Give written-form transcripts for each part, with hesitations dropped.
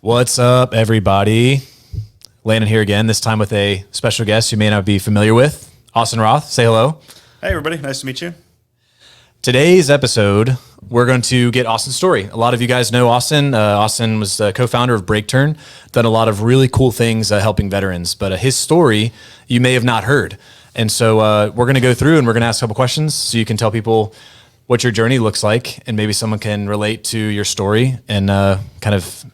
What's up, everybody? Landon here again, this time with a special guest you may not be familiar with, Austin Roth. Say hello. Hey, everybody. Nice to meet you. Today's episode, we're going to get Austin's story. A lot of you guys know Austin. Austin was the co-founder of BreakTurn, done a lot of really cool things helping veterans, but his story you may have not heard. And so we're going to go through and we're going to ask a couple questions so you can tell people what your journey looks like, and maybe someone can relate to your story and kind of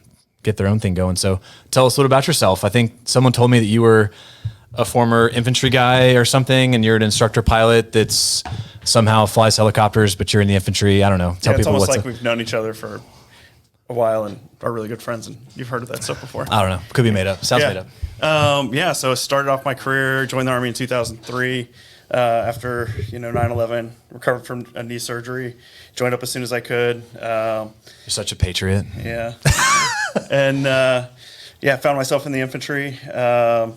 get their own thing going. So tell us a little about yourself. I think someone told me that you were a former infantry guy or something, and you're an instructor pilot that's somehow flies helicopters, but you're in the infantry. I don't know. Tell people it's almost like we've known each other for a while and are really good friends, and you've heard of that stuff before. I don't know. Could be made up. Sounds made up. So I started off my career, joined the Army in 2003. After 9/11, recovered from a knee surgery, joined up as soon as I could. You're such a patriot. Yeah, and found myself in the infantry. Had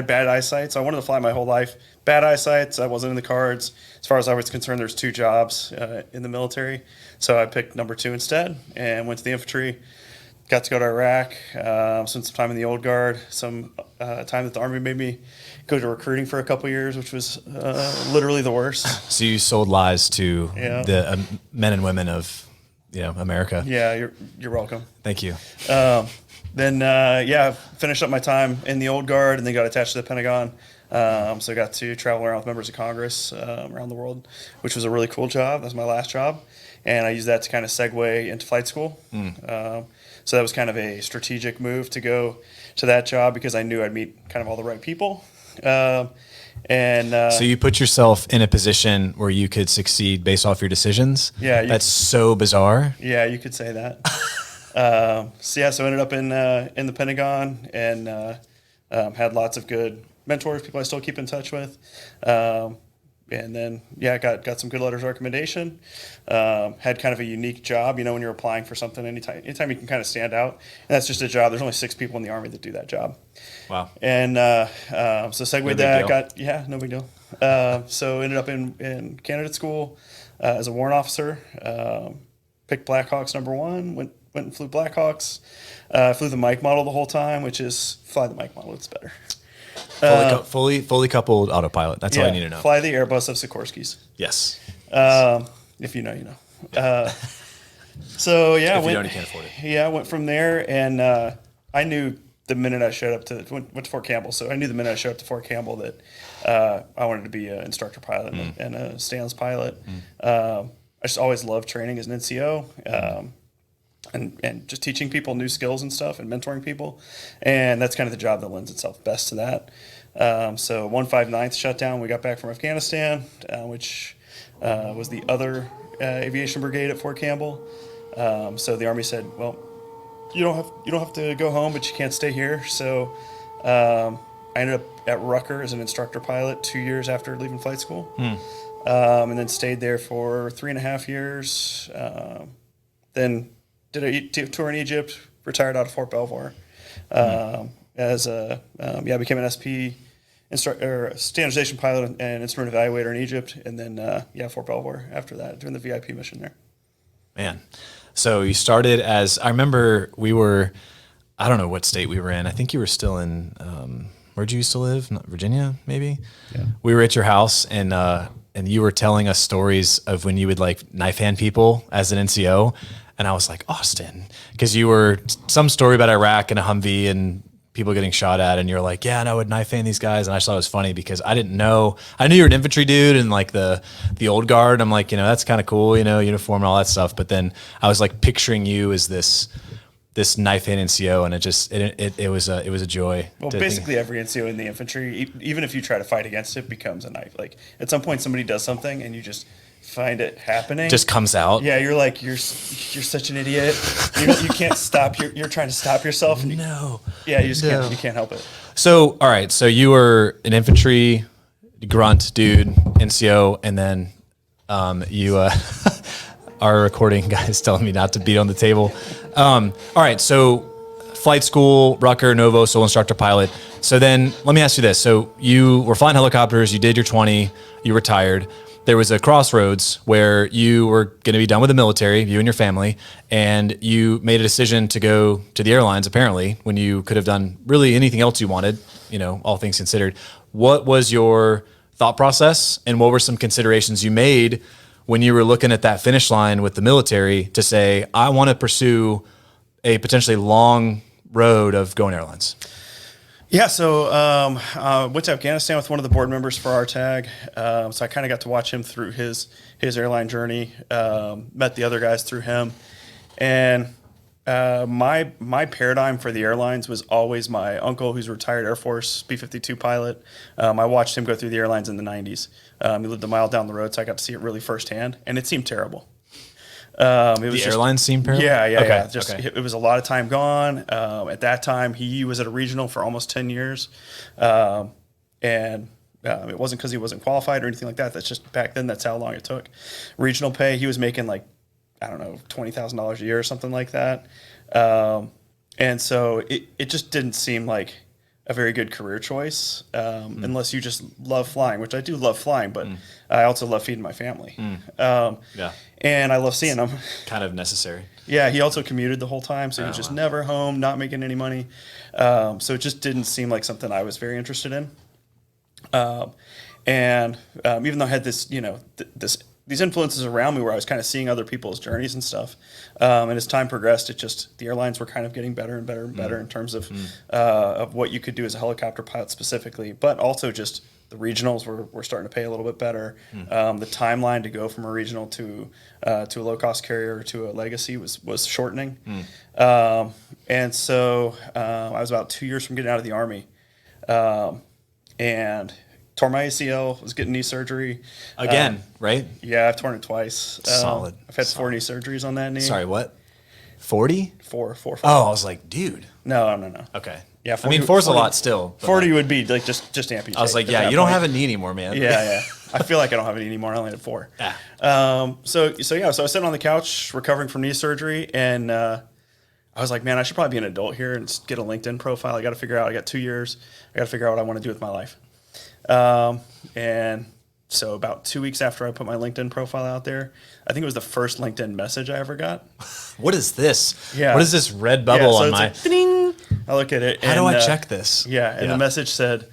bad eyesight, so I wanted to fly my whole life. Bad eyesight, so I wasn't in the cards. As far as I was concerned, there's two jobs in the military, so I picked number 2 instead and went to the infantry. Got to go to Iraq, spent some time in the old guard, some time that the Army made me go to recruiting for a couple years, which was literally the worst. So you sold lies to the men and women of America. Yeah, you're welcome. Thank you. Then finished up my time in the old guard and then got attached to the Pentagon. So I got to travel around with members of Congress around the world, which was a really cool job. That was my last job. And I used that to kind of segue into flight school. So that was kind of a strategic move to go to that job because I knew I'd meet kind of all the right people. So you put yourself in a position where you could succeed based off your decisions. Yeah. That's so bizarre. Yeah, you could say that. So I ended up in the Pentagon and had lots of good mentors, people I still keep in touch with. And then, got some good letters of recommendation. Had kind of a unique job, when you're applying for something, anytime you can kind of stand out. And that's just a job. There's only 6 people in the Army that do that job. Wow. And so segued that. No big deal. So ended up in candidate school as a warrant officer. Picked Blackhawks number 1. Went and flew Blackhawks. Flew the Mike model the whole time, which is fly the Mike model. It's better. Fully coupled autopilot. That's all I need to know. Fly the Airbus of Sikorsky's. Yes. If you know, you know. So yeah, if you don't, you can't afford it. Yeah, I went from there, and I knew the minute I showed up went to Fort Campbell. So I knew the minute I showed up to Fort Campbell that I wanted to be an instructor pilot and a stands pilot. I just always loved training as an NCO. And just teaching people new skills and stuff and mentoring people. And that's kind of the job that lends itself best to that. So 159th shutdown, we got back from Afghanistan, which was the other aviation brigade at Fort Campbell. So the Army said, well, you don't have to go home, but you can't stay here. So I ended up at Rucker as an instructor pilot 2 years after leaving flight school. And then stayed there for 3.5 years. Then did a tour in Egypt, retired out of Fort Belvoir became an SP standardization pilot and instrument evaluator in Egypt, and then Fort Belvoir after that, doing the VIP mission there. Man, so you started as, I remember I don't know what state we were in. I think you were still in, where'd you used to live? Virginia, maybe? Yeah. We were at your house, and you were telling us stories of when you would knife hand people as an NCO. And I was like, Austin, because you were some story about Iraq and a Humvee and people getting shot at, and you're like, yeah, and I would knife hand these guys. And I just thought it was funny because I didn't know. I knew you were an infantry dude and the old guard. I'm like, that's kind of cool, uniform and all that stuff. But then I was picturing you as this knife hand NCO, and it was a joy. Well, basically every NCO in the infantry, even if you try to fight against it, becomes a knife. At some point, somebody does something, and you just find it happening. Just comes out. Yeah, you're like, you're such an idiot. You can't stop. You're trying to stop yourself. And you can't help it. So, all right. So you were an infantry grunt dude, NCO, and then you our recording guy is telling me not to beat on the table. All right. So flight school, Rucker, Novo, sole instructor pilot. So then let me ask you this. So you were flying helicopters, you did your 20, you retired. there was a crossroads where you were going to be done with the military, you and your family, and you made a decision to go to the airlines, apparently, when you could have done really anything else you wanted, all things considered. What was your thought process, and what were some considerations you made when you were looking at that finish line with the military to say, I want to pursue a potentially long road of going airlines? Yeah, so went to Afghanistan with one of the board members for RTAG. So I kind of got to watch him through his airline journey. Met the other guys through him, and my paradigm for the airlines was always my uncle, who's a retired Air Force B-52 pilot. I watched him go through the airlines in the 90s. He lived a mile down the road, so I got to see it really firsthand, and it seemed terrible. The airlines seemed terrible? Yeah. It was a lot of time gone. At that time, he was at a regional for almost 10 years. And it wasn't because he wasn't qualified or anything like that. That's just back then, that's how long it took. Regional pay, he was making like, I don't know, $20,000 a year or something like that. And so it just didn't seem like a very good career choice, unless you just love flying, which I do love flying, but I also love feeding my family. And I love seeing them. Kind of necessary. Yeah, he also commuted the whole time, so he was just never home, not making any money. So it just didn't seem like something I was very interested in. And even though I had this, these influences around me where I was kind of seeing other people's journeys and stuff. And as time progressed, the airlines were kind of getting better and better and better in terms of what you could do as a helicopter pilot specifically, but also just the regionals were starting to pay a little bit better. The timeline to go from a regional to a low-cost carrier to a legacy was shortening. And so I was about 2 years from getting out of the Army. And tore my ACL, was getting knee surgery. Again, right? Yeah, I've torn it twice. Solid. I've had 4 knee surgeries on that knee. Sorry, what? 40? 4. Oh, I was like, dude. No. Okay. Yeah, 40, I mean, 4's a lot still. 40 would be like just amputate. I was like, yeah, you don't have a knee anymore, man. Yeah. I feel like I don't have it anymore. I only had 4. So I was sitting on the couch recovering from knee surgery, and I was like, man, I should probably be an adult here and get a LinkedIn profile. I got to figure out. I got 2 years. I got to figure out what I want to do with my life. And so about 2 weeks after I put my LinkedIn profile out there, I think it was the first LinkedIn message I ever got. What is this? Yeah. What is this red bubble on my? Like, ding! I look at it. How do I check this? Yeah, and the message said,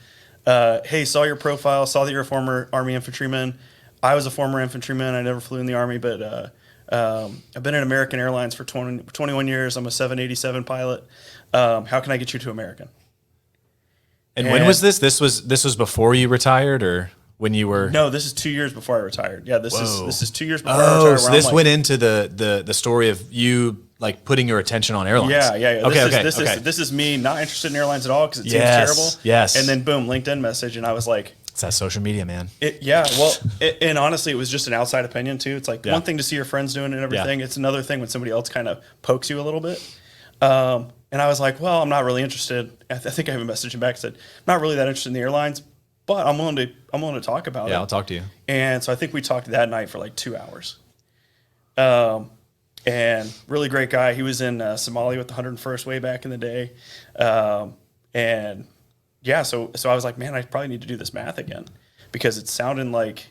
"Hey, saw your profile. Saw that you're a former Army infantryman. I was a former infantryman. I never flew in the Army, but I've been in American Airlines for 21 years. I'm a 787 pilot. How can I get you to American?" And when was this? This was before you retired, or when you were? No, this is 2 years before I retired. Yeah, this is 2 years before I retired. So this went into the story of you like putting your attention on airlines. Yeah. Okay. This is me not interested in airlines at all because it seems terrible. Yes. And then boom, LinkedIn message, and I was like, it's that social media, man. And honestly, it was just an outside opinion too. It's like one thing to see your friends doing and everything. It's another thing when somebody else kind of pokes you a little bit. And I was like, well, I'm not really interested. I think I have a message back that said, I'm not really that interested in the airlines, but I'm willing to talk about it. Yeah, I'll talk to you. And so I think we talked that night for like 2 hours. And really great guy. He was in Somalia with the 101st way back in the day. And yeah, so I was like, man, I probably need to do this math again because it sounded like,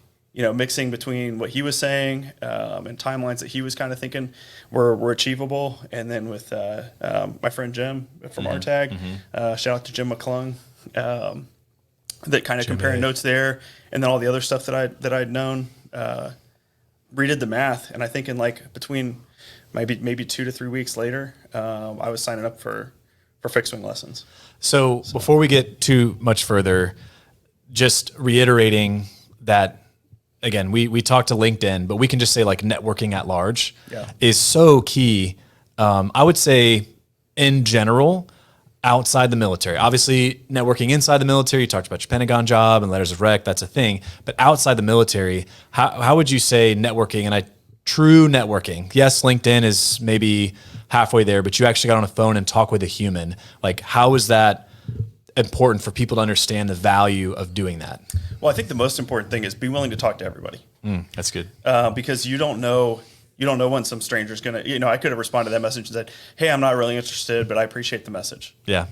mixing between what he was saying and timelines that he was kind of thinking were achievable. And then with my friend Jim from RTAG, shout out to Jim McClung, that kind of comparing notes there. And then all the other stuff that I'd known, redid the math. And I think in like between maybe 2 to 3 weeks later, I was signing up for fixed wing lessons. So before we get too much further, just reiterating that, again, we talked to LinkedIn, but we can just say like networking at large is so key. I would say in general, outside the military, obviously networking inside the military, you talked about your Pentagon job and letters of rec, that's a thing, but outside the military, how would you say networking true networking? Yes, LinkedIn is maybe halfway there, but you actually got on a phone and talk with a human. Like, how is that important for people to understand the value of doing that? Well, I think the most important thing is be willing to talk to everybody. That's good. Because you don't know when some stranger's going to, I could have responded to that message and said, hey, I'm not really interested, but I appreciate the message. Yeah.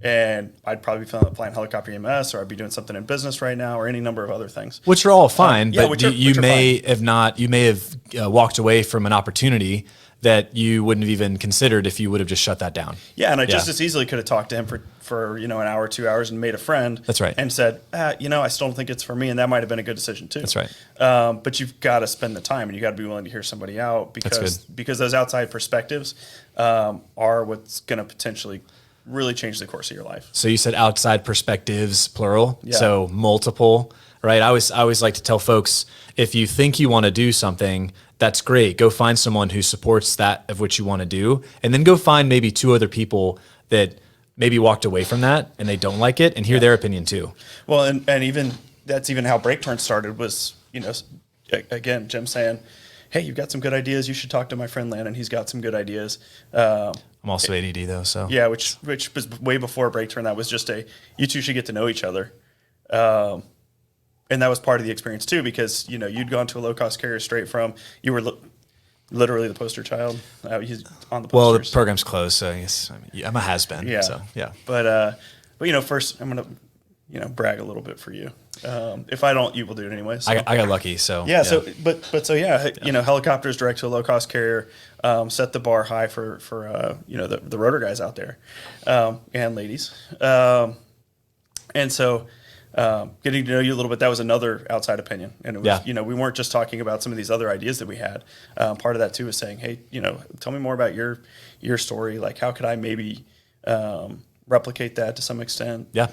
and I'd probably be flying helicopter EMS, or I'd be doing something in business right now, or any number of other things. Which are all fine, but which you are may fine. have not. You may have walked away from an opportunity that you wouldn't have even considered if you would have just shut that down. Yeah, and I just as easily could have talked to him for an hour, 2 hours, and made a friend. That's right. And said, I still don't think it's for me, and that might have been a good decision too. That's right. But you've got to spend the time, and you got to be willing to hear somebody out because those outside perspectives are what's going to potentially really change the course of your life. So you said outside perspectives, plural. Yeah. So multiple, right? I always like to tell folks, if you think you want to do something, that's great. Go find someone who supports that of what you want to do, and then go find maybe 2 other people that maybe walked away from that and they don't like it, and hear their opinion too. Well, and even that's even how BreakTurn started was, again, Jim saying, hey, you've got some good ideas. You should talk to my friend Landon. He's got some good ideas. I'm also ADD though, so yeah, which was way before BreakTurn. That was just you two should get to know each other. And that was part of the experience too, because you'd gone to a low cost carrier straight from, you were literally the poster child. He's on the posters. Well, the program's closed, so I guess I'm a has-been. Yeah. So yeah. But first I'm gonna brag a little bit for you. If I don't, you will do it anyways. So. I got lucky, so yeah. So helicopters direct to a low cost carrier set the bar high for the rotor guys out there and ladies, and so. Getting to know you a little bit, that was another outside opinion. And it was, we weren't just talking about some of these other ideas that we had. Part of that too was saying, hey, tell me more about your story. Like, how could I maybe replicate that to some extent? Yeah.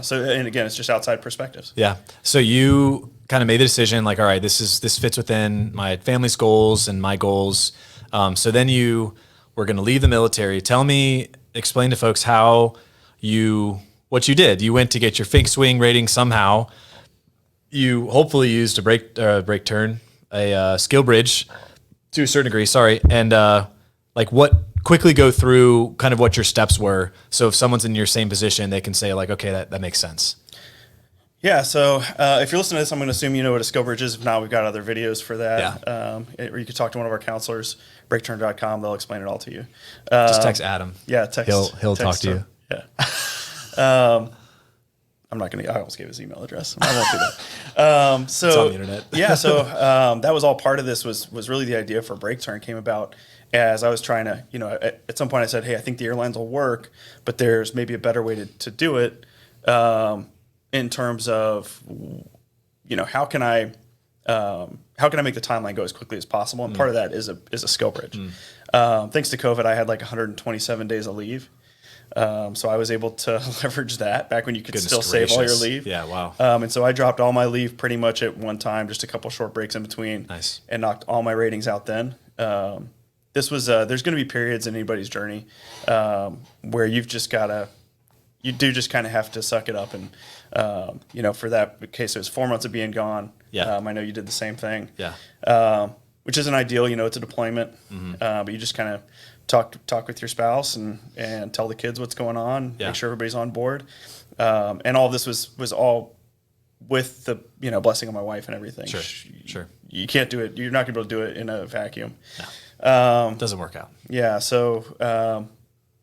So, and again, it's just outside perspectives. Yeah. So you kind of made the decision, like, all right, this fits within my family's goals and my goals. So then you were going to leave the military. Explain to folks what you did. You went to get your fixed wing rating somehow. You hopefully used a brake turn, a skill bridge to a certain degree. Sorry. And quickly go through kind of what your steps were. So if someone's in your same position, they can say like, okay, that makes sense. Yeah. So if you're listening to this, I'm going to assume you know what a skill bridge is. If not, we've got other videos for that. Yeah. Or you could talk to one of our counselors, breakturn.com. They'll explain it all to you. Just text Adam. Yeah. He'll talk to you. Yeah. I'm not going to, I almost gave his email address. I won't do that. It's on the internet. Yeah. So that was all part of this was really the idea for BreakTurn came about as I was trying to, at some point I said, hey, I think the airlines will work, but there's maybe a better way to do it in terms of, how can I make the timeline go as quickly as possible? And part of that is a skill bridge. Thanks to COVID, I had like 127 days of leave. So I was able to leverage that back when you could still save all your leave. Yeah, wow. And so I dropped all my leave pretty much at one time, just a couple short breaks in between. Nice. And knocked all my ratings out then. This was there's going to be periods in anybody's journey where you just kind of have to suck it up. And, for that case, it was 4 months of being gone. Yeah. I know you did the same thing. Yeah. Which isn't ideal. It's a deployment. But you just kind of talk with your spouse and tell the kids what's going on, make sure everybody's on board. And all this was all with the, blessing of my wife and everything. Sure. You can't do it. You're not going to be able to do it in a vacuum. No. Doesn't work out. Yeah. So,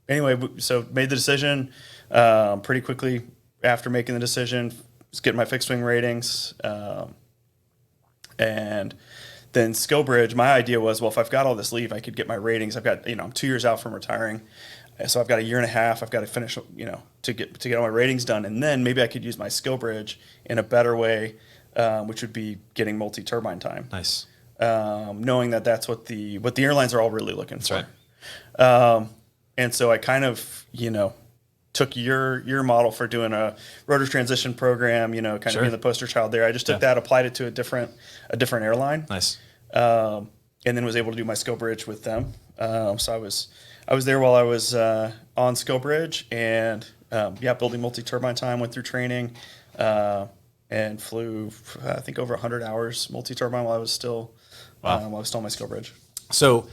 anyway, so made the decision, pretty quickly after making the decision, was getting my fixed wing ratings. And then skill bridge, my idea was, well, if I've got all this leave, I could get my ratings. I've got, I'm 2 years out from retiring. So I've got a year and a half. I've got to finish, to get all my ratings done. And then maybe I could use my skill bridge in a better way, which would be getting multi-turbine time. Nice. Knowing that that's what the airlines are all really looking for. Right. And so I kind of, took your model for doing a rotor transition program, kind of being the poster child there. I just took that, applied it to a different airline. Nice. And then was able to do my skill bridge with them. So I was there while I was on skill bridge and building multi-turbine time, went through training and flew I think over 100 hours multi-turbine while I was still on my skill bridge. So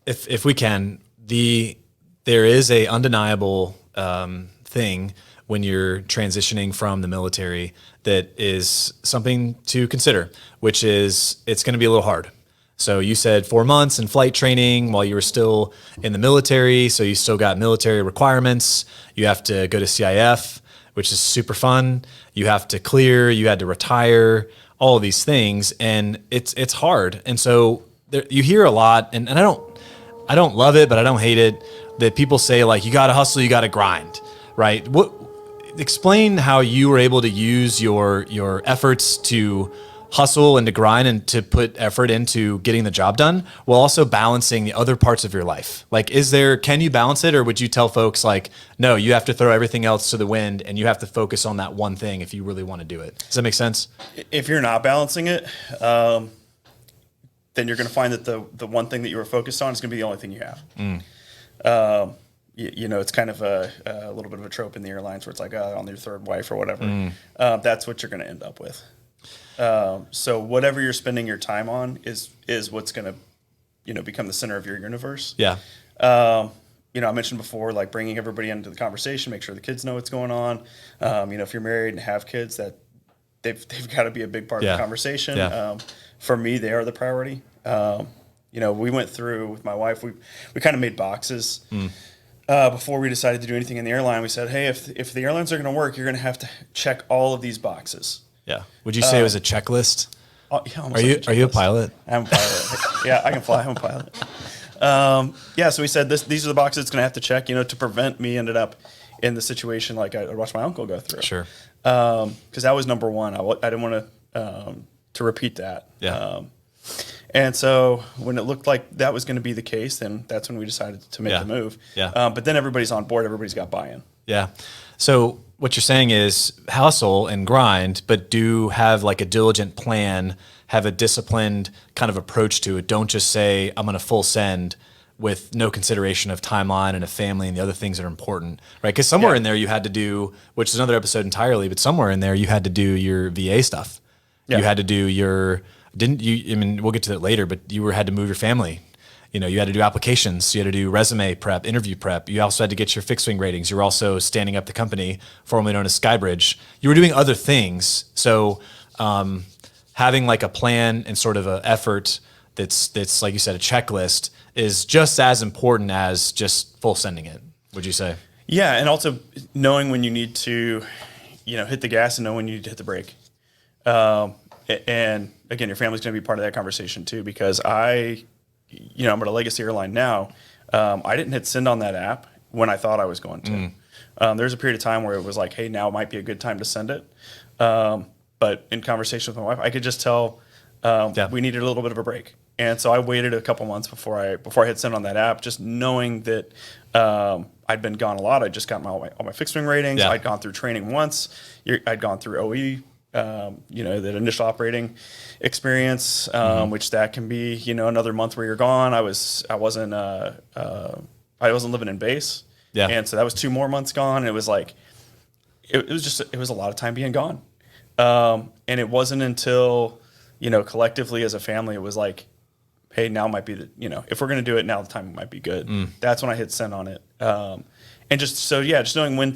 if we can, there is a undeniable thing when you're transitioning from the military that is something to consider, which is it's going to be a little hard. So you said 4 months in flight training while you were still in the military. So you still got military requirements. You have to go to CIF, which is super fun. You have to clear, you had to retire, all of these things. And it's hard. And so you hear a lot, and I don't love it, but I don't hate it, that people say like, you got to hustle, you got to grind, right? Explain how you were able to use your efforts to hustle and to grind and to put effort into getting the job done while also balancing the other parts of your life. Like, can you balance it, or would you tell folks like, no, you have to throw everything else to the wind and you have to focus on that one thing if you really want to do it? Does that make sense? If you're not balancing it, then you're going to find that the one thing that you were focused on is going to be the only thing you have. It's kind of a little bit of a trope in the airlines where it's like, on your third wife or whatever. That's what you're going to end up with. So whatever you're spending your time on is what's going to, become the center of your universe. Yeah. I mentioned before, like bringing everybody into the conversation, make sure the kids know what's going on. If you're married and have kids, that they've got to be a big part of the conversation. Yeah. For me, they are the priority. We went through with my wife, we kind of made boxes. Before we decided to do anything in the airline. We said, hey, if the airlines are going to work, you're going to have to check all of these boxes. Yeah. Would you say it was a checklist? Yeah, are you a pilot? I'm a pilot. Yeah, I can fly. I'm a pilot. So we said these are the boxes it's going to have to check. To prevent me ended up in the situation like I watched my uncle go through. Sure. Because that was number one. I didn't want to repeat that. Yeah. And so when it looked like that was going to be the case, then that's when we decided to make the move. Yeah. But then everybody's on board. Everybody's got buy-in. Yeah. So what you're saying is hustle and grind, but do have like a diligent plan, have a disciplined kind of approach to it. Don't just say, I'm going to full send with no consideration of timeline and a family and the other things that are important, right? Because somewhere in there you had to do, which is another episode entirely, but somewhere in there you had to do your VA stuff. Yeah. You had to do we'll get to that later, but you had to move your family. You had to do applications. You had to do resume prep, interview prep. You also had to get your fixed wing ratings. You were also standing up the company, formerly known as Skybridge. You were doing other things. So having like a plan and sort of an effort that's like you said, a checklist is just as important as just full sending it, would you say? Yeah, and also knowing when you need to, hit the gas and know when you need to hit the brake. And again, your family's going to be part of that conversation too, because I'm at a legacy airline now. I didn't hit send on that app when I thought I was going to. There's a period of time where it was like, hey, now might be a good time to send it. But in conversation with my wife, I could just tell we needed a little bit of a break. And so I waited a couple months before I hit send on that app, just knowing that I'd been gone a lot. I'd just gotten all my fixed wing ratings. Yeah. I'd gone through training once. I'd gone through OE. That initial operating experience, which that can be, another month where you're gone. I wasn't living in base. Yeah. And so that was 2 more months gone. And it was like, it was a lot of time being gone. And it wasn't until, collectively as a family, it was like, hey, now might be if we're going to do it now, the time might be good. That's when I hit send on it. And just knowing when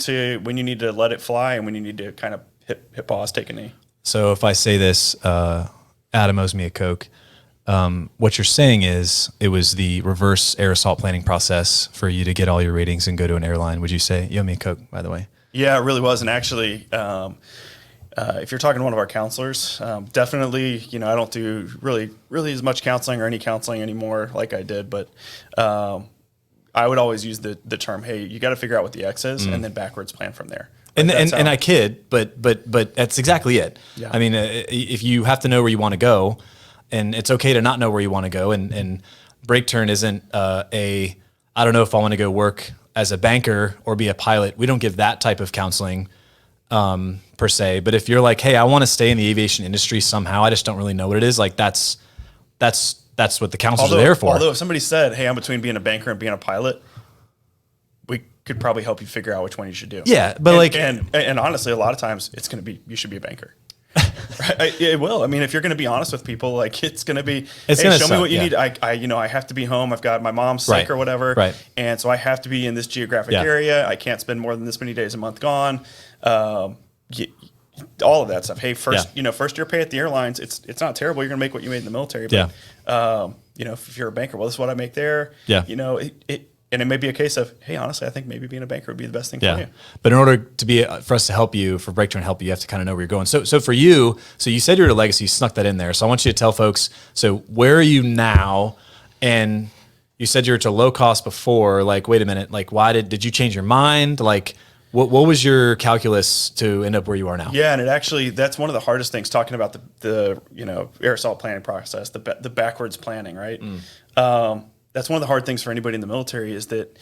you need to let it fly and when you need to kind of hit pause, take a knee. So if I say this, Adam owes me a Coke. What you're saying is it was the reverse air assault planning process for you to get all your ratings and go to an airline. Would you say? You owe me a Coke, by the way. Yeah, it really was. And actually, if you're talking to one of our counselors, definitely, I don't do really as much counseling or any counseling anymore like I did. But I would always use the term, hey, you got to figure out what the X is and then backwards plan from there. And I kid, but that's exactly it. Yeah. I mean, if you have to know where you want to go, and it's okay to not know where you want to go, and BreakTurn isn't I don't know if I want to go work as a banker or be a pilot. We don't give that type of counseling per se. But if you're like, hey, I want to stay in the aviation industry somehow, I just don't really know what it is. Like that's what the counselors are there for. Although if somebody said, hey, I'm between being a banker and being a pilot, we could probably help you figure out which one you should do. Yeah, but and honestly, a lot of times it's going to be you should be a banker. Right? It will. I mean, if you're going to be honest with people, like it's going to be, hey, show me what you need. I have to be home. I've got my mom's sick or whatever, and so I have to be in this geographic area. I can't spend more than this many days a month gone. all of that stuff. Hey, first, Yeah. First year pay at the airlines, it's not terrible. You're going to make what you made in the military. But, if you're a banker, well, this is what I make there. Yeah. And it may be a case of, hey, honestly, I think maybe being a banker would be the best thing for you. But in order to be for us to help you, for BreakTurn help you have to kind of know where you're going. So for you, so you said you're at a legacy, you snuck that in there. So I want you to tell folks, so where are you now? And you said you were to low cost before. Like, wait a minute, like why did you change your mind? Like what was your calculus to end up where you are now? Yeah, and that's one of the hardest things, talking about the air assault planning process, the backwards planning, right? That's one of the hard things for anybody in the military is that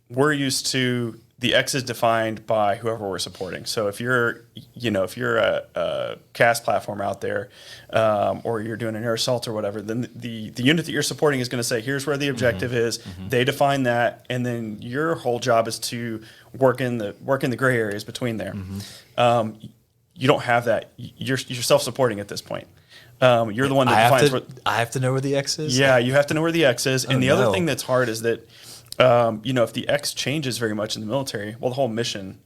we're used to the X is defined by whoever we're supporting. So if you're a CAS platform out there, or you're doing an air assault or whatever, then the unit that you're supporting is going to say, here's where the objective is. They define that, and then your whole job is to work in the gray areas between there. You don't have that. You're self-supporting at this point. You're the one that defines I have to know where the X is? Yeah, you have to know where the X is. And the other thing that's hard is that, if the X changes very much in the military, well, the whole mission,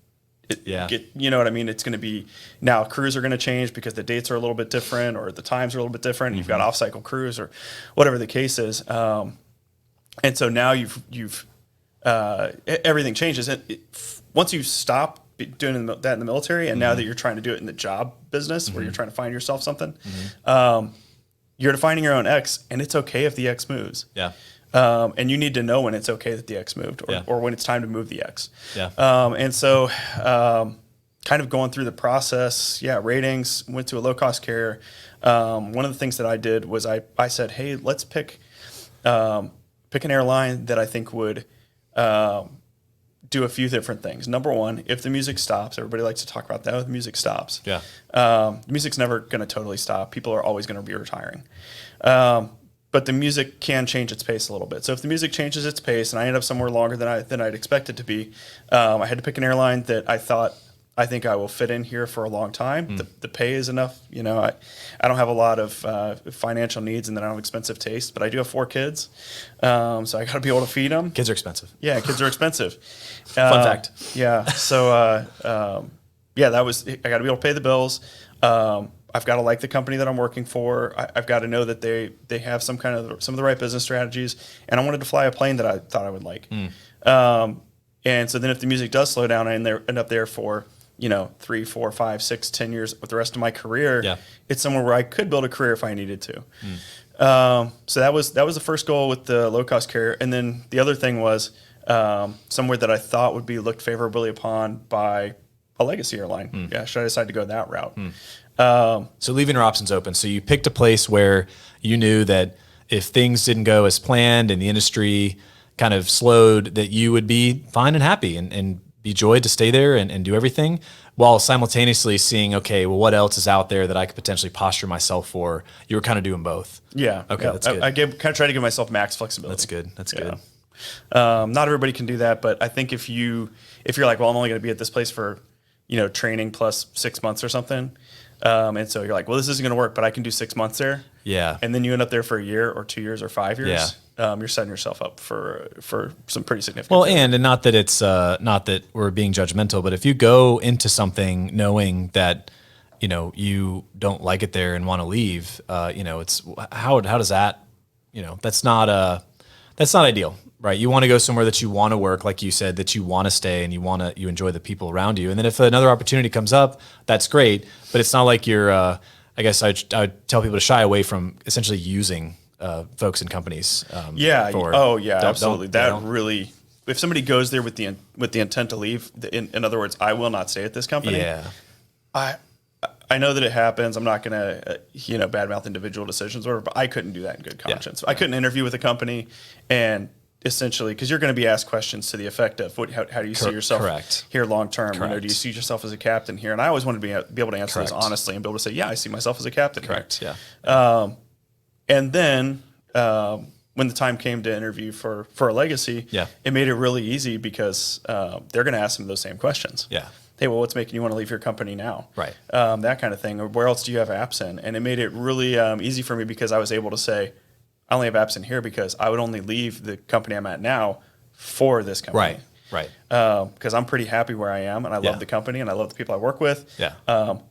you know what I mean? It's going to be, now crews are going to change because the dates are a little bit different or the times are a little bit different. You've got off-cycle crews or whatever the case is. And so now you've everything changes. Once you stop doing that in the military, and now that you're trying to do it in the job business where you're trying to find yourself something, you're defining your own X, and it's okay if the X moves. Yeah. And you need to know when it's okay that the X moved, or when it's time to move the X. Yeah. And so kind of going through the process, ratings, went to a low-cost carrier. One of the things that I did was I said, hey, let's pick an airline that I think would do a few different things. Number one, if the music stops, everybody likes to talk about that. If the music stops, music's never going to totally stop. People are always going to be retiring, but the music can change its pace a little bit. So if the music changes its pace, and I end up somewhere longer than I'd expect it to be, I had to pick an airline that I think I will fit in here for a long time. The pay is enough. I don't have a lot of financial needs, and then I don't have expensive taste, but I do have 4 kids. So I got to be able to feed them. Kids are expensive. Yeah, kids are expensive. Fun fact. Yeah. So, I got to be able to pay the bills. I've got to like the company that I'm working for. I've got to know that they have some of the right business strategies, and I wanted to fly a plane that I thought I would like. And so then if the music does slow down, I end up there for 3, 4, 5, 6, 10 years with the rest of my career. It's somewhere where I could build a career if I needed to. So that was the first goal with the low cost carrier. And then the other thing was somewhere that I thought would be looked favorably upon by a legacy airline. Should I decide to go that route? So leaving your options open. So you picked a place where you knew that if things didn't go as planned and the industry kind of slowed, that you would be fine and happy and be joyed to stay there and do everything, while simultaneously seeing, okay, well, what else is out there that I could potentially posture myself for? You were kind of doing both. Yeah. Okay, yeah. that's good. I kind of try to give myself max flexibility. That's good. That's good. Not everybody can do that, but I think if you're like, well, I'm only going to be at this place for, training plus 6 months or something. And so you're like, well, this isn't going to work, but I can do 6 months there. Yeah. And then you end up there for a year or 2 years or 5 years. You're setting yourself up for some pretty significant. Well, and not that it's not that we're being judgmental, but if you go into something knowing that you don't like it there and want to leave, it's how does that, that's not ideal, right? You want to go somewhere that you want to work, like you said, that you want to stay and you enjoy the people around you. And then if another opportunity comes up, that's great, but it's not like you're. I guess I would tell people to shy away from essentially using folks and companies. Absolutely. Really, if somebody goes there with the intent to leave, in other words, I will not stay at this company. Yeah. I know that it happens. I'm not going to, badmouth individual decisions, or but I couldn't do that in good conscience. I couldn't interview with a company and essentially, because you're going to be asked questions to the effect of, how do you see yourself here long term? Do you see yourself as a captain here? And I always wanted to be able to answer those honestly and be able to say, yeah, I see myself as a captain. Correct. Here. Yeah. And then when the time came to interview for a legacy, it made it really easy because they're going to ask them those same questions. Yeah. Hey, well, what's making you want to leave your company now? Right. That kind of thing. Or where else do you have apps in? And it made it really easy for me because I was able to say, I only have apps in here because I would only leave the company I'm at now for this company. Right. Right. Because I'm pretty happy where I am, and I love the company, and I love the people I work with. Yeah.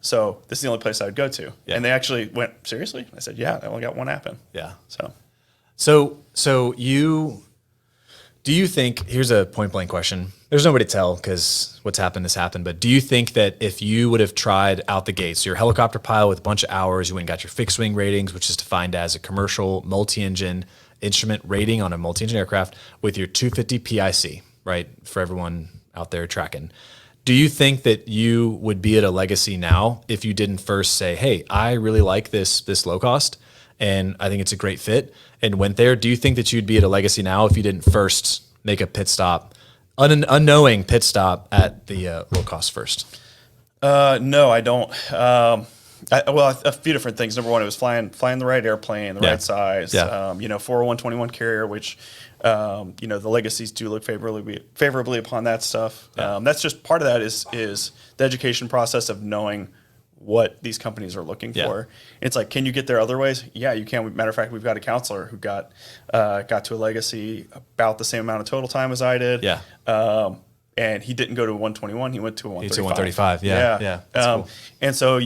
So this is the only place I would go to. Yeah. And they actually went, seriously? I said, yeah, I only got one app in. Yeah. So Do you think, here's a point blank question. There's no way to tell because what's happened has happened, but do you think that if you would have tried out the gates, you're a helicopter pilot with a bunch of hours, you went and got your fixed wing ratings, which is defined as a commercial multi-engine instrument rating on a multi-engine aircraft with your 250 PIC, right? For everyone out there tracking. Do you think that you would be at a legacy now if you didn't first say, hey, I really like this low cost and I think it's a great fit, and went there? Do you think that you'd be at a legacy now if you didn't first make a pit stop, unknowing pit stop at the low cost first? No, I don't. A few different things. Number one, it was flying the right airplane, the right size. Yeah. 40121 carrier, which the legacies do look favorably upon that stuff. Yeah. That's just part of that is the education process of knowing what these companies are looking for. It's like, can you get there other ways? Yeah, you can. Matter of fact, we've got a counselor who got to a legacy about the same amount of total time as I did. Yeah. And he didn't go to a 121. He went to a 135. He went to 135. Yeah. That's cool. And so,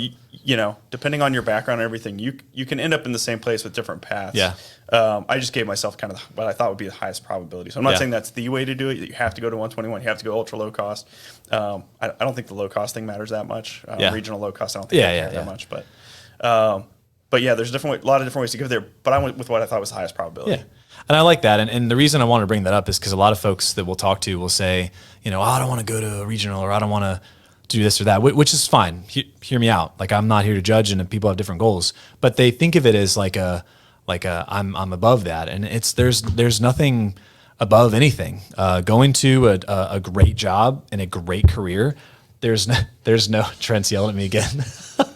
depending on your background and everything, you can end up in the same place with different paths. Yeah. I just gave myself kind of what I thought would be the highest probability. So I'm not saying that's the way to do it. You have to go to 121. You have to go ultra low cost. I don't think the low cost thing matters that much. Regional low cost, I don't think that much. But yeah, there's a lot of different ways to go there. But I went with what I thought was the highest probability. Yeah. And I like that. And the reason I want to bring that up is because a lot of folks that we'll talk to will say, I don't want to go to a regional, or I don't want to do this or that, which is fine. Hear me out. Like, I'm not here to judge, and people have different goals, but they think of it as I'm above that. And there's nothing above anything. Going to a great job and a great career, there's no, Trent's yelling at me again.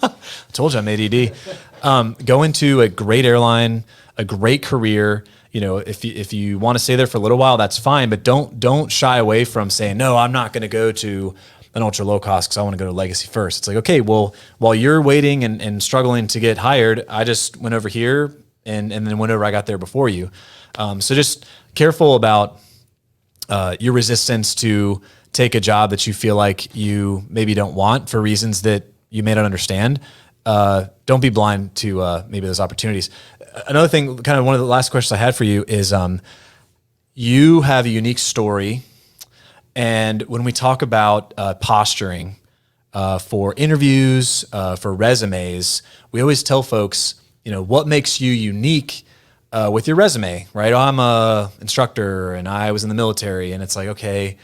I told you I'm ADD. Go into a great airline, a great career. If you want to stay there for a little while, that's fine, but don't shy away from saying, no, I'm not going to go to an ultra low cost because I want to go to legacy first. It's like, okay, well, while you're waiting and struggling to get hired, I just went over here and then went over, I got there before you. So just careful about your resistance to take a job that you feel like you maybe don't want for reasons that you may not understand. Don't be blind to maybe those opportunities. Another thing, kind of one of the last questions I had for you is you have a unique story. And when we talk about posturing for interviews, for resumes, we always tell folks, what makes you unique with your resume, right? Oh, I'm a instructor and I was in the military, and it's like, okay,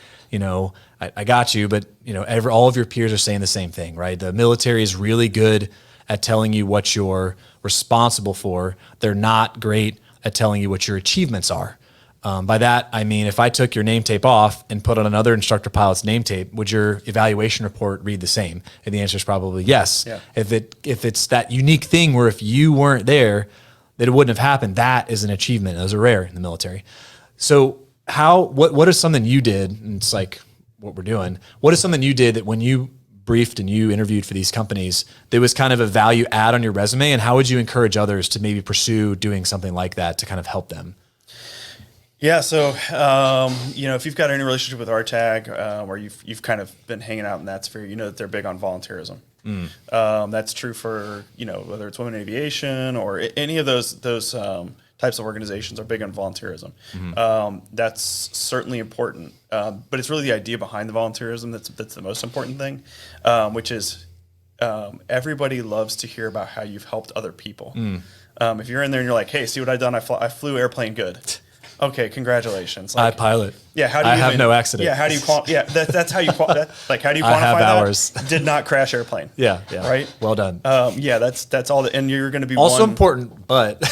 I got you, but all of your peers are saying the same thing, right? The military is really good at telling you what you're responsible for. They're not great at telling you what your achievements are. By that, I mean, if I took your name tape off and put on another instructor pilot's name tape, would your evaluation report read the same? And the answer is probably yes. Yeah. If it's that unique thing where if you weren't there, that it wouldn't have happened, that is an achievement. Those are rare in the military. So what is something you did, and it's like what we're doing, what is something you did that when you briefed and you interviewed for these companies, there was kind of a value add on your resume, and how would you encourage others to maybe pursue doing something like that to kind of help them? Yeah, so if you've got any relationship with RTAG, or you've kind of been hanging out in that sphere, that they're big on volunteerism. That's true for whether it's women in aviation or any of those types of organizations are big on volunteerism. That's certainly important, but it's really the idea behind the volunteerism that's the most important thing, which is everybody loves to hear about how you've helped other people. If you're in there and you're like, hey, see what I've done? I flew airplane good. Okay, congratulations. I pilot. Yeah, how do you I have no accident. Yeah, how do you that's how you how do you quantify I have that? hours. Did not crash airplane. Yeah. Right? Well done. That's all and you're going to be also important, but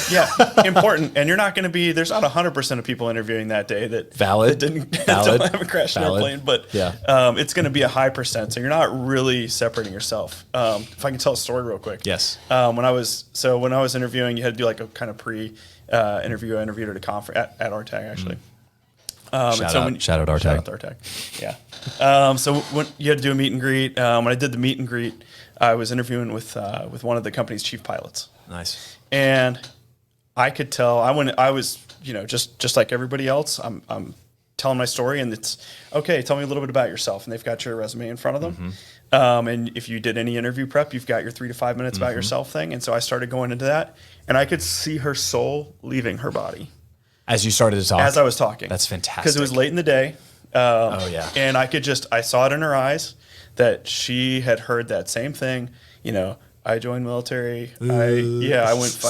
important, and you're not going to be, there's not 100% of people interviewing that day that don't have a crashed airplane, but it's going to be a high percent, so you're not really separating yourself. If I can tell a story real quick. Yes. When I was interviewing, you had to do like a kind of interview. I interviewed at a conference at RTAG actually. Shout out RTAG. Shout out RTAG. Yeah. So when you had to do a meet and greet, when I did the meet and greet, I was interviewing with one of the company's chief pilots. Nice. And I could tell I was just like everybody else. I'm tell them my story, and it's okay. Tell me a little bit about yourself, and they've got your resume in front of them. And if you did any interview prep, you've got your 3 to 5 minutes about yourself thing. And so I started going into that, and I could see her soul leaving her body as you started to talk. As I was talking, that's fantastic. Because it was late in the day. And I saw it in her eyes that she had heard that same thing. You know, I joined military. I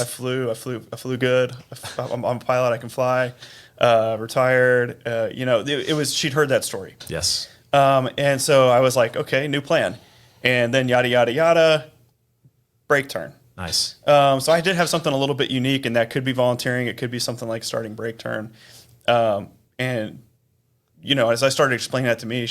flew good. I'm a pilot. I can fly. Retired. It was, she'd heard that story. Yes. And so I was like, okay, new plan. And then yada, yada, yada, BreakTurn. Nice. So I did have something a little bit unique, and that could be volunteering. It could be something like starting BreakTurn. And, as I started explaining that to me,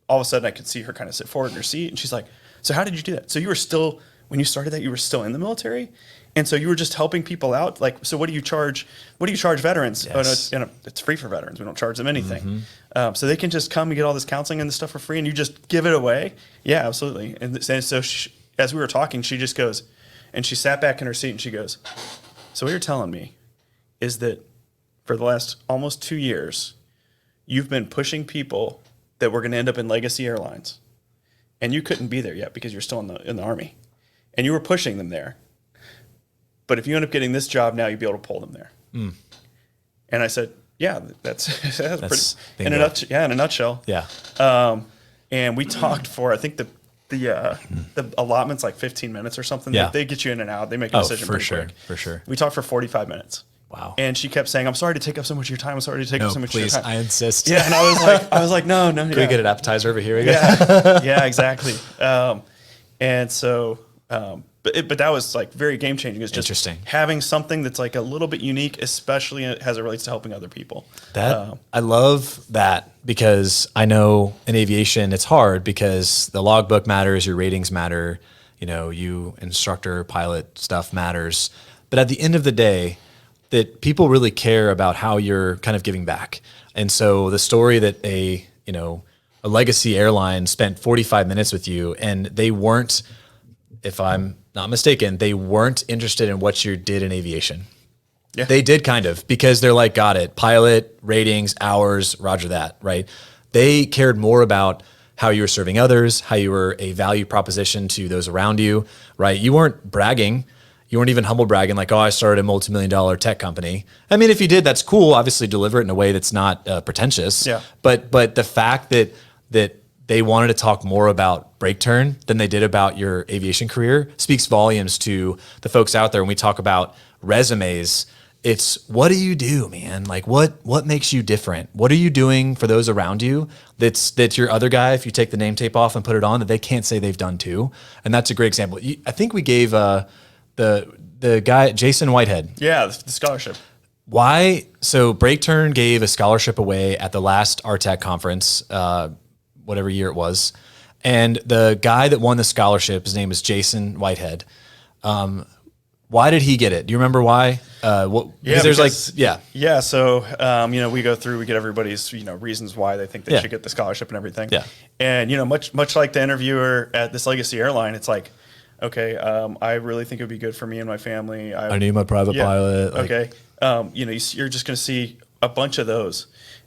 all of a sudden I could see her kind of sit forward in her seat, and she's like, so how did you do that? So you were still, when you started that, you were still in the military? And so you were just helping people out? Like, so what do you charge veterans? Yes. Oh, no, it's free for veterans. We don't charge them anything. So they can just come and get all this counseling and this stuff for free, and you just give it away? Yeah, absolutely. And so as we were talking, she just goes, and she sat back in her seat and she goes, so what you're telling me is that for the last almost 2 years, you've been pushing people that were going to end up in Legacy Airlines, and you couldn't be there yet because you're still in the Army, and you were pushing them there. But if you end up getting this job now, you'll be able to pull them there. And I said, yeah, that's pretty, in a nutshell. Yeah. And we talked for, I think the allotment's like 15 minutes or something. Yeah. They get you in and out. They make a decision pretty quick. For sure. We talked for 45 minutes. Wow. And she kept saying, I'm sorry to take up so much of your time. I'm sorry to take up so much of your time. I insist. Yeah. And I was like, no. Can we get an appetizer over here again? Yeah, exactly. And so, but that was like very game changing. It's just interesting having something that's like a little bit unique, especially as it relates to helping other people. I love that, because I know in aviation it's hard because the logbook matters, your ratings matter, you instructor, pilot stuff matters. But at the end of the day, that people really care about how you're kind of giving back. And so the story that a legacy airline spent 45 minutes with you, and they weren't, if I'm not mistaken, they weren't interested in what you did in aviation. Yeah. They did kind of, because they're like, got it, pilot, ratings, hours, roger that, right? They cared more about how you were serving others, how you were a value proposition to those around you, right? You weren't bragging. You weren't even humble bragging like, oh, I started a multi-million-dollar tech company. I mean, if you did, that's cool. Obviously deliver it in a way that's not pretentious. Yeah. But the fact that they wanted to talk more about BreakTurn than they did about your aviation career speaks volumes to the folks out there. When we talk about resumes, it's what do you do, man? Like what makes you different? What are you doing for those around you that's your other guy, if you take the name tape off and put it on, that they can't say they've done too? And that's a great example. I think we gave the guy, Jason Whitehead. Yeah, the scholarship. Why? So BreakTurn gave a scholarship away at the last RTAC conference, whatever year it was. And the guy that won the scholarship, his name is Jason Whitehead. Why did he get it? Do you remember why? So, we go through, we get everybody's, reasons why they think they should get the scholarship and everything. Yeah. And, much like the interviewer at this Legacy airline, it's like, okay, I really think it would be good for me and my family. I need my private pilot. Okay. You're just going to see a bunch of those.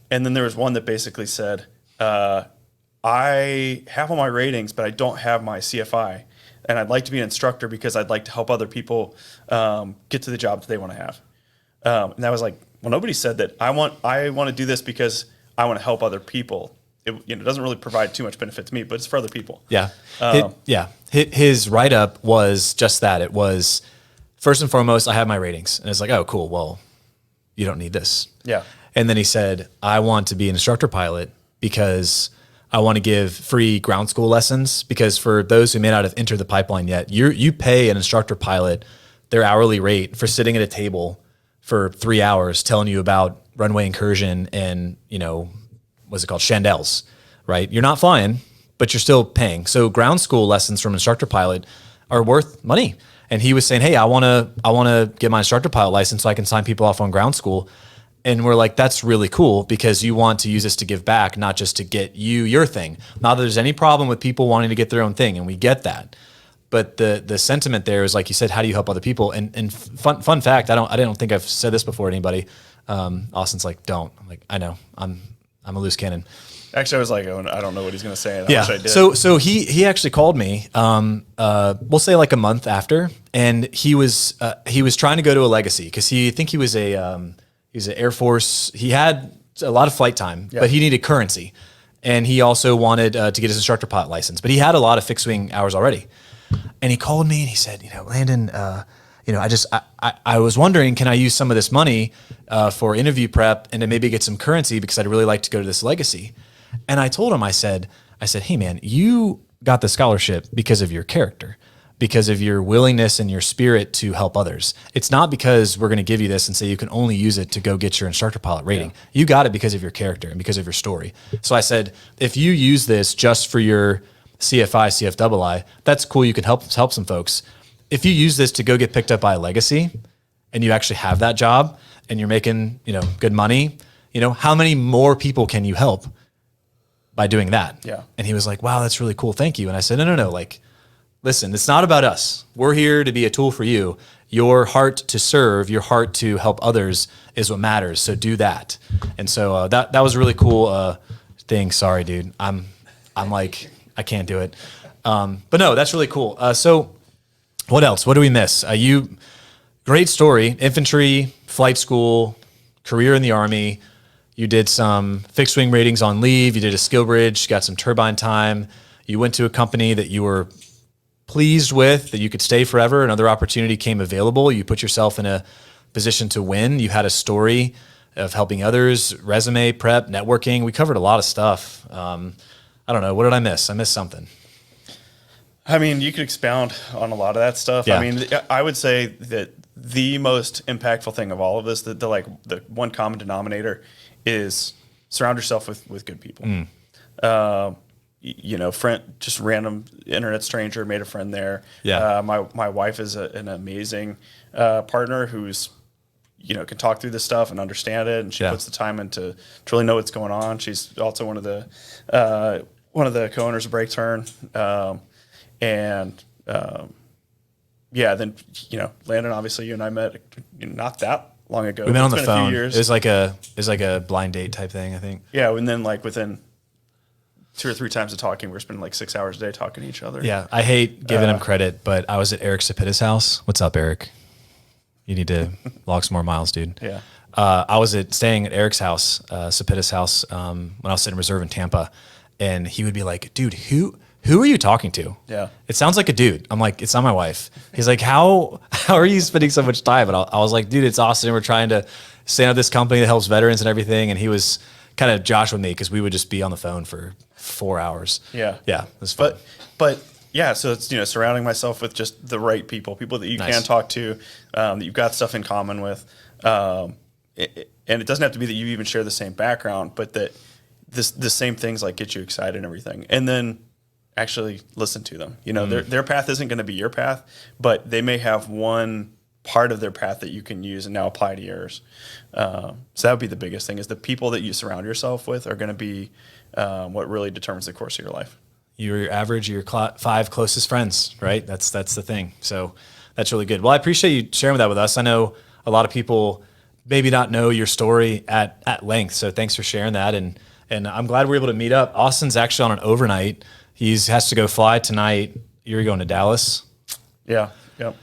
And then there was one that basically said, I have all my ratings, but I don't have my CFI. And I'd like to be an instructor because I'd like to help other people get to the job that they want to have. And I was like, well, nobody said that. I want to do this because I want to help other people. It doesn't really provide too much benefit to me, but it's for other people. Yeah. His write-up was just that. It was, first and foremost, I have my ratings. And it's like, oh, cool. Well, you don't need this. Yeah. And then he said, I want to be an instructor pilot because I want to give free ground school lessons, because for those who may not have entered the pipeline yet, you pay an instructor pilot their hourly rate for sitting at a table for 3 hours telling you about runway incursion and, what's it called? Chandelles, right? You're not flying, but you're still paying. So ground school lessons from instructor pilot are worth money. And he was saying, hey, I want to get my instructor pilot license so I can sign people off on ground school. And we're like, that's really cool, because you want to use this to give back, not just to get your thing. Not that there's any problem with people wanting to get their own thing, and we get that. But the sentiment there is, like you said, how do you help other people? And fun fact, I don't think I've said this before to anybody. Austin's like, don't. I'm like, I know. I'm a loose cannon. Actually, I was like, oh, I don't know what he's going to say. And I Yeah. wish I did. So he actually called me. We'll say like a month after, and he was trying to go to a legacy because he was an Air Force. He had a lot of flight time, but he needed currency, and he also wanted to get his instructor pilot license. But he had a lot of fixed wing hours already, and he called me and he said, Landon, I was wondering, can I use some of this money for interview prep and to maybe get some currency because I'd really like to go to this legacy. And I told him, I said, hey man, you got the scholarship because of your character, because of your willingness and your spirit to help others. It's not because we're going to give you this and say you can only use it to go get your instructor pilot rating. Yeah. You got it because of your character and because of your story. So I said, if you use this just for your CFI, CFII, that's cool. You can help some folks. If you use this to go get picked up by a legacy and you actually have that job and you're making, good money, how many more people can you help by doing that? Yeah. And he was like, wow, that's really cool. Thank you. And I said, no. Like, listen, it's not about us. We're here to be a tool for you. Your heart to serve, your heart to help others is what matters. So do that. And so that was a really cool thing. Sorry, dude. I'm like, I can't do it. But no, that's really cool. So what else? What do we miss? Great story. Infantry, flight school, career in the Army. You did some fixed wing ratings on leave. You did a skill bridge, got some turbine time. You went to a company that you were pleased with, that you could stay forever. Another opportunity came available. You put yourself in a position to win. You had a story of helping others, resume, prep, networking. We covered a lot of stuff. I don't know. What did I miss? I missed something. I mean, you could expound on a lot of that stuff. Yeah. I mean, I would say that the most impactful thing of all of this, the one common denominator, is surround yourself with good people. Friend, just random internet stranger, made a friend there. Yeah. My wife is an amazing partner who's can talk through this stuff and understand it, and she puts the time in to really know what's going on. She's also one of the co-owners of BreakTurn. Then Landon, obviously you and I met not that long ago. We met on the phone. A few years. It was like a blind date type thing, I think. Yeah, and then within 2 or 3 times of talking, we're spending 6 hours a day talking to each other. Yeah, I hate giving him credit, but I was at Eric Sapita's house. What's up, Eric? You need to log some more miles, dude. Yeah. I was staying at Eric's house, Sapita's house, when I was sitting in reserve in Tampa, and he would be like, dude, who are you talking to? Yeah. It sounds like a dude. I'm like, it's not my wife. He's like, how are you spending so much time? And I was like, dude, it's Austin. We're trying to stand up this company that helps veterans and everything. And he was kind of Josh with me because we would just be on the phone for 4 hours. Yeah. Yeah. It was fun. But yeah, so it's, surrounding myself with just the right people that you can talk to, that you've got stuff in common with. And it doesn't have to be that you even share the same background, but that the same things get you excited and everything. And then actually listen to them. Their path isn't going to be your path, but they may have one part of their path that you can use and now apply to yours. So that would be the biggest thing, is the people that you surround yourself with are going to be what really determines the course of your life. You're your 5 closest friends, right? That's the thing. So that's really good. Well, I appreciate you sharing that with us. I know a lot of people maybe not know your story at length. So thanks for sharing that. And I'm glad we're able to meet up. Austin's actually on an overnight. He has to go fly tonight. You're going to Dallas? Yeah. Yep.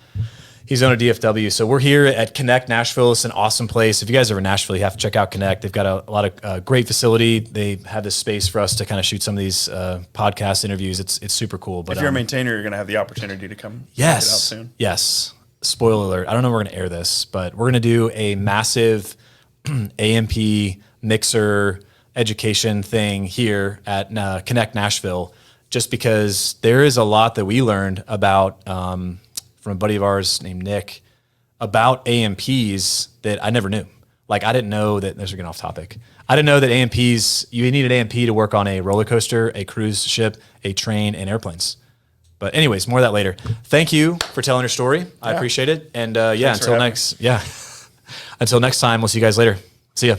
He's on a DFW. So we're here at Connect Nashville. It's an awesome place. If you guys are in Nashville, you have to check out Connect. They've got a lot of great facility. They have this space for us to kind of shoot some of these podcast interviews. It's super cool. But if you're a maintainer, you're going to have the opportunity to come check it out soon. Yes. Spoiler alert. I don't know if we're going to air this, but we're going to do a massive AMP mixer education thing here at Connect Nashville, just because there is a lot that we learned about from a buddy of ours named Nick about AMPs that I never knew. Like, I didn't know that, this is getting off topic. I didn't know that AMPs, you need an AMP to work on a roller coaster, a cruise ship, a train, and airplanes. But anyways, more of that later. Thank you for telling your story. I appreciate it. And until next time, we'll see you guys later. See ya.